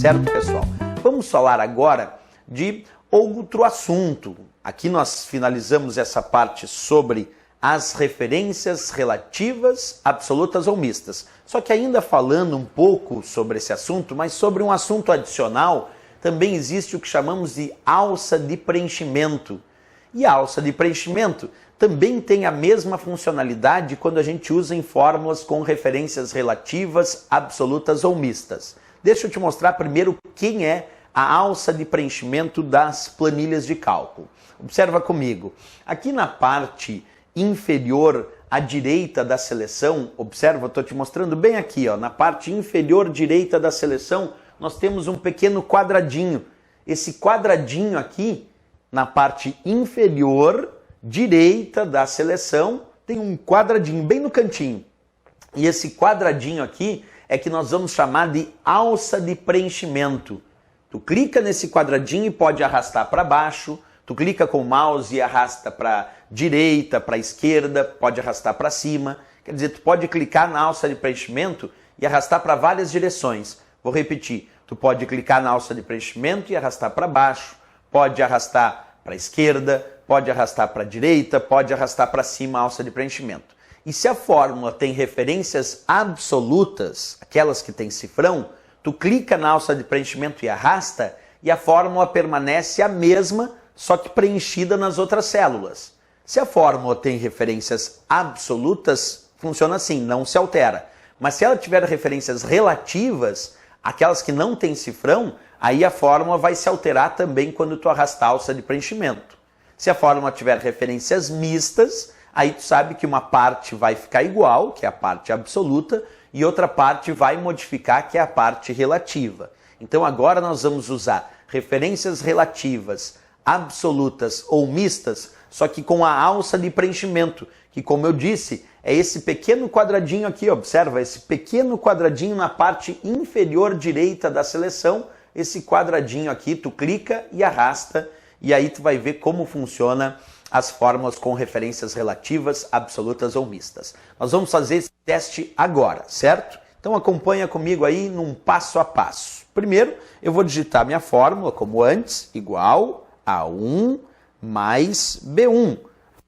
certo, pessoal? Vamos falar agora de outro assunto. Aqui nós finalizamos essa parte sobre as referências relativas, absolutas ou mistas. Só que ainda falando um pouco sobre esse assunto, mas sobre um assunto adicional, também existe o que chamamos de alça de preenchimento. E a alça de preenchimento também tem a mesma funcionalidade quando a gente usa em fórmulas com referências relativas, absolutas ou mistas. Deixa eu te mostrar primeiro quem é a alça de preenchimento das planilhas de cálculo. Observa comigo. Aqui na parte inferior à direita da seleção, observa, eu estou te mostrando bem aqui, ó, na parte inferior direita da seleção, nós temos um pequeno quadradinho. Esse quadradinho aqui, na parte inferior direita da seleção, tem um quadradinho bem no cantinho. E esse quadradinho aqui é que nós vamos chamar de alça de preenchimento. Tu clica nesse quadradinho e pode arrastar para baixo, tu clica com o mouse e arrasta para direita, para esquerda, pode arrastar para cima. Quer dizer, tu pode clicar na alça de preenchimento e arrastar para várias direções. Vou repetir, tu pode clicar na alça de preenchimento e arrastar para baixo, pode arrastar para a esquerda, pode arrastar para a direita, pode arrastar para cima a alça de preenchimento. E se a fórmula tem referências absolutas, aquelas que tem cifrão, tu clica na alça de preenchimento e arrasta, e a fórmula permanece a mesma, só que preenchida nas outras células. Se a fórmula tem referências absolutas, funciona assim, não se altera. Mas se ela tiver referências relativas, aquelas que não têm cifrão, aí a fórmula vai se alterar também quando tu arrastar a alça de preenchimento. Se a fórmula tiver referências mistas, aí tu sabe que uma parte vai ficar igual, que é a parte absoluta, e outra parte vai modificar, que é a parte relativa. Então agora nós vamos usar referências relativas, absolutas ou mistas, só que com a alça de preenchimento, que, como eu disse, é esse pequeno quadradinho aqui, observa, esse pequeno quadradinho na parte inferior direita da seleção, esse quadradinho aqui, tu clica e arrasta, e aí tu vai ver como funciona as fórmulas com referências relativas, absolutas ou mistas. Nós vamos fazer esse teste agora, certo? Então acompanha comigo aí num passo a passo. Primeiro, eu vou digitar minha fórmula, como antes, igual a 1 mais B1.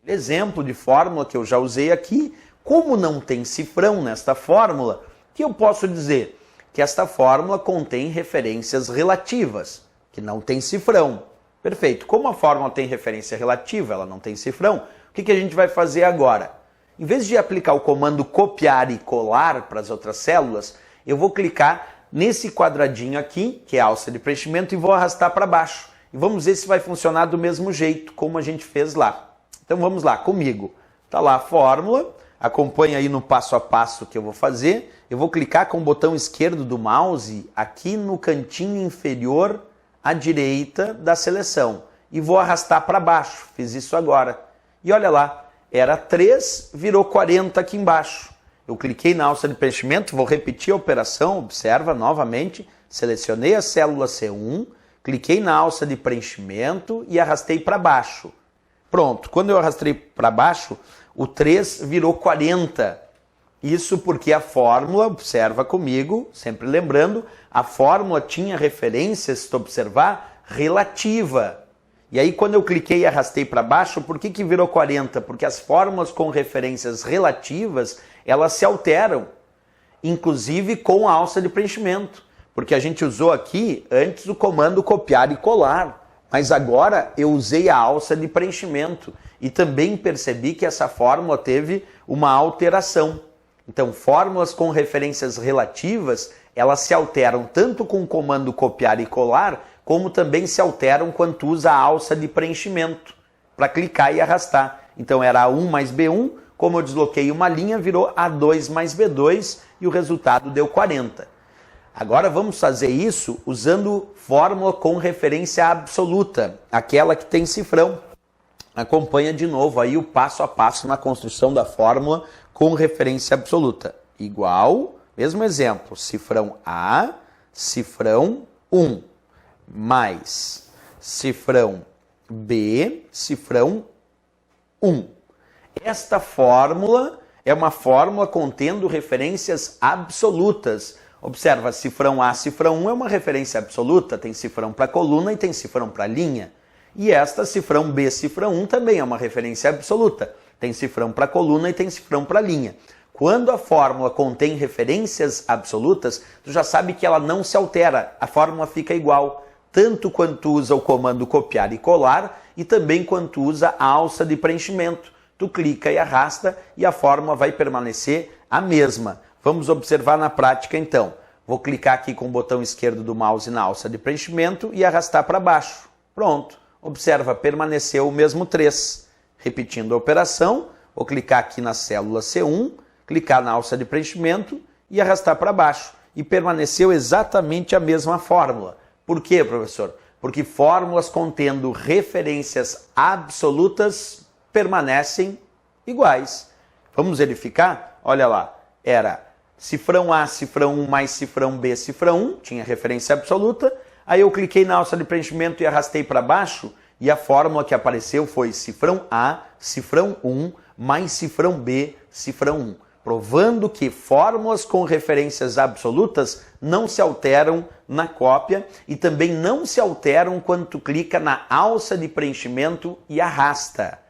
Exemplo de fórmula que eu já usei aqui. Como não tem cifrão nesta fórmula, que eu posso dizer que esta fórmula contém referências relativas, que não tem cifrão. Perfeito. Como a fórmula tem referência relativa, ela não tem cifrão, o que a gente vai fazer agora? Em vez de aplicar o comando copiar e colar para as outras células, eu vou clicar nesse quadradinho aqui, que é a alça de preenchimento, e vou arrastar para baixo. E vamos ver se vai funcionar do mesmo jeito, como a gente fez lá. Então vamos lá, comigo. Está lá a fórmula, acompanha aí no passo a passo que eu vou fazer. Eu vou clicar com o botão esquerdo do mouse aqui no cantinho inferior à direita da seleção. E vou arrastar para baixo, fiz isso agora. E olha lá, era 3, virou 40 aqui embaixo. Eu cliquei na alça de preenchimento, vou repetir a operação, observa novamente, selecionei a célula C1, cliquei na alça de preenchimento e arrastei para baixo. Pronto, quando eu arrastei para baixo, o 3 virou 40. Isso porque a fórmula, observa comigo, sempre lembrando, a fórmula tinha referência, se tu observar, relativa. E aí quando eu cliquei e arrastei para baixo, por que virou 40? Porque as fórmulas com referências relativas, elas se alteram, inclusive com a alça de preenchimento. Porque a gente usou aqui antes o comando copiar e colar, mas agora eu usei a alça de preenchimento e também percebi que essa fórmula teve uma alteração. Então, fórmulas com referências relativas, elas se alteram tanto com o comando copiar e colar, como também se alteram quando tu usa a alça de preenchimento para clicar e arrastar. Então era A1 mais B1, como eu desloquei uma linha, virou A2 mais B2 e o resultado deu 40. Agora vamos fazer isso usando fórmula com referência absoluta, aquela que tem cifrão. Acompanha de novo aí o passo a passo na construção da fórmula com referência absoluta. Igual, mesmo exemplo, cifrão A, cifrão 1, mais cifrão B, cifrão 1. Esta fórmula é uma fórmula contendo referências absolutas, Observa, cifrão A, cifrão 1 é uma referência absoluta, tem cifrão para coluna e tem cifrão para linha. E esta, cifrão B, cifrão 1, também é uma referência absoluta, tem cifrão para coluna e tem cifrão para linha. Quando a fórmula contém referências absolutas, tu já sabe que ela não se altera, a fórmula fica igual, tanto quando tu usa o comando copiar e colar e também quando tu usa a alça de preenchimento. Tu clica e arrasta e a fórmula vai permanecer a mesma. Vamos observar na prática então. Vou clicar aqui com o botão esquerdo do mouse na alça de preenchimento e arrastar para baixo. Pronto. Observa, permaneceu o mesmo 3. Repetindo a operação, vou clicar aqui na célula C1, clicar na alça de preenchimento e arrastar para baixo. E permaneceu exatamente a mesma fórmula. Por quê, professor? Porque fórmulas contendo referências absolutas permanecem iguais. Vamos verificar? Olha lá, era cifrão A, cifrão 1 mais cifrão B, cifrão 1, tinha referência absoluta. Aí eu cliquei na alça de preenchimento e arrastei para baixo e a fórmula que apareceu foi cifrão A, cifrão 1 mais cifrão B, cifrão 1. Provando que fórmulas com referências absolutas não se alteram na cópia e também não se alteram quando tu clica na alça de preenchimento e arrasta.